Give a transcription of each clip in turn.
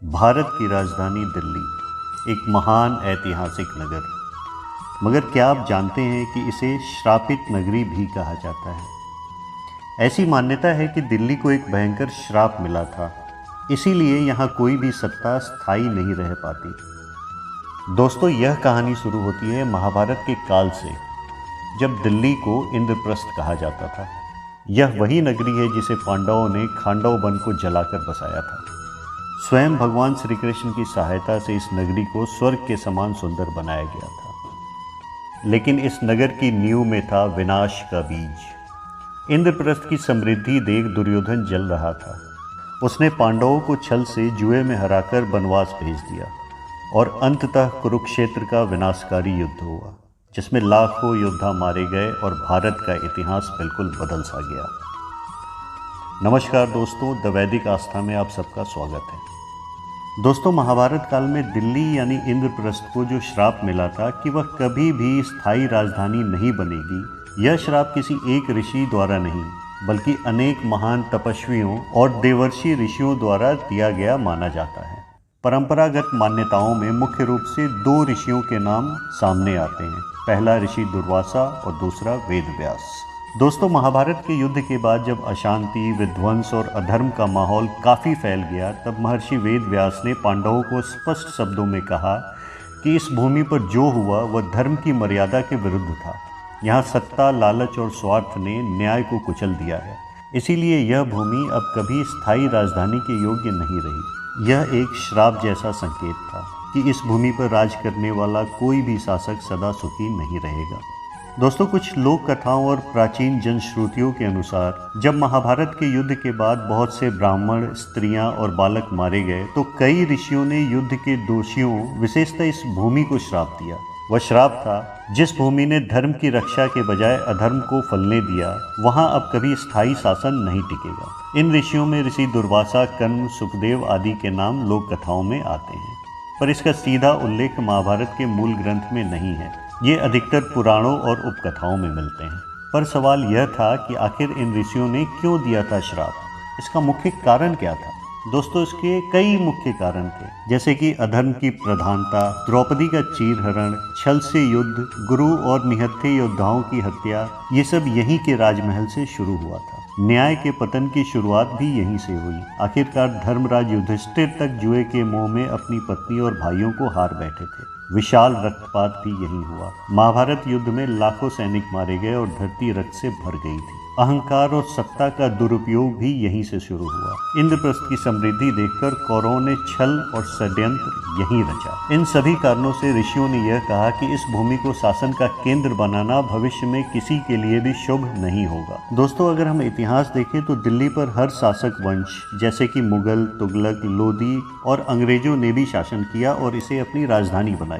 भारत की राजधानी दिल्ली एक महान ऐतिहासिक नगर, मगर क्या आप जानते हैं कि इसे श्रापित नगरी भी कहा जाता है। ऐसी मान्यता है कि दिल्ली को एक भयंकर श्राप मिला था, इसीलिए यहाँ कोई भी सत्ता स्थायी नहीं रह पाती। दोस्तों, यह कहानी शुरू होती है महाभारत के काल से, जब दिल्ली को इंद्रप्रस्थ कहा जाता था। यह वही नगरी है जिसे पांडवों ने खांडव वन को जलाकर बसाया था। स्वयं भगवान श्री कृष्ण की सहायता से इस नगरी को स्वर्ग के समान सुंदर बनाया गया था, लेकिन इस नगर की नींव में था विनाश का बीज। इंद्रप्रस्थ की समृद्धि देख दुर्योधन जल रहा था। उसने पांडवों को छल से जुए में हराकर वनवास भेज दिया और अंततः कुरुक्षेत्र का विनाशकारी युद्ध हुआ, जिसमें लाखों योद्धा मारे गए और भारत का इतिहास बिल्कुल बदल सा गया। नमस्कार दोस्तों, द वैदिक आस्था में आप सबका स्वागत है। दोस्तों, महाभारत काल में दिल्ली यानी इंद्रप्रस्थ को जो श्राप मिला था कि वह कभी भी स्थायी राजधानी नहीं बनेगी, यह श्राप किसी एक ऋषि द्वारा नहीं बल्कि अनेक महान तपस्वियों और देवर्षि ऋषियों द्वारा दिया गया माना जाता है। परंपरागत मान्यताओं में मुख्य रूप से दो ऋषियों के नाम सामने आते हैं। पहला ऋषि दुर्वासा और दूसरा वेदव्यास। दोस्तों, महाभारत के युद्ध के बाद जब अशांति, विध्वंस और अधर्म का माहौल काफ़ी फैल गया, तब महर्षि वेदव्यास ने पांडवों को स्पष्ट शब्दों में कहा कि इस भूमि पर जो हुआ वह धर्म की मर्यादा के विरुद्ध था। यहाँ सत्ता, लालच और स्वार्थ ने न्याय को कुचल दिया है। इसीलिए यह भूमि अब कभी स्थायी राजधानी के योग्य नहीं रही। यह एक श्राप जैसा संकेत था कि इस भूमि पर राज करने वाला कोई भी शासक सदा सुखी नहीं रहेगा। दोस्तों, कुछ लोक कथाओं और प्राचीन जनश्रुतियों के अनुसार जब महाभारत के युद्ध के बाद बहुत से ब्राह्मण, स्त्रियां और बालक मारे गए, तो कई ऋषियों ने युद्ध के दोषियों, विशेषतः इस भूमि को श्राप दिया। वह श्राप था, जिस भूमि ने धर्म की रक्षा के बजाय अधर्म को फलने दिया, वहां अब कभी स्थायी शासन नहीं टिकेगा। इन ऋषियों में ऋषि दुर्वासा, कर्ण, सुखदेव आदि के नाम लोक कथाओं में आते हैं, पर इसका सीधा उल्लेख महाभारत के मूल ग्रंथ में नहीं है। ये अधिकतर पुराणों और उपकथाओं में मिलते हैं। पर सवाल यह था कि आखिर इन ऋषियों ने क्यों दिया था श्राप? इसका मुख्य कारण क्या था? दोस्तों, इसके कई मुख्य कारण थे, जैसे कि अधर्म की प्रधानता, द्रौपदी का चीरहरण, छल से युद्ध, गुरु और निहत्थे योद्धाओं की हत्या। ये सब यहीं के राजमहल से शुरू हुआ था। न्याय के पतन की शुरुआत भी यहीं से हुई। आखिरकार धर्मराज युधिष्ठिर तक जुए के मोह में अपनी पत्नी और भाइयों को हार बैठे थे। विशाल रक्तपात भी यहीं हुआ। महाभारत युद्ध में लाखों सैनिक मारे गए और धरती रक्त से भर गई थी। अहंकार और सत्ता का दुरुपयोग भी यहीं से शुरू हुआ। इंद्रप्रस्थ की समृद्धि देखकर कौरवों ने छल और षड्यंत्र यहीं रचा। इन सभी कारणों से ऋषियों ने यह कहा कि इस भूमि को शासन का केंद्र बनाना भविष्य में किसी के लिए भी शुभ नहीं होगा। दोस्तों, अगर हम इतिहास देखें तो दिल्ली पर हर शासक वंश, जैसे कि मुगल, तुगलक, लोदी और अंग्रेजों ने भी शासन किया और इसे अपनी राजधानी बनाई।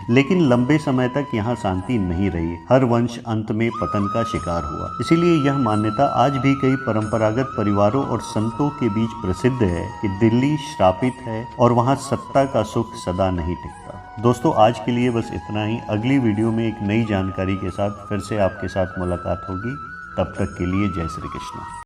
लेकिन लंबे समय तक यहाँ शांति नहीं रही। हर वंश अंत में पतन का शिकार हुआ। इसीलिए यह मान्यता आज भी कई परंपरागत परिवारों और संतों के बीच प्रसिद्ध है कि दिल्ली श्रापित है और वहाँ सत्ता का सुख सदा नहीं टिकता। दोस्तों, आज के लिए बस इतना ही। अगली वीडियो में एक नई जानकारी के साथ फिर से आपके साथ मुलाकात होगी। तब तक के लिए जय श्री कृष्ण।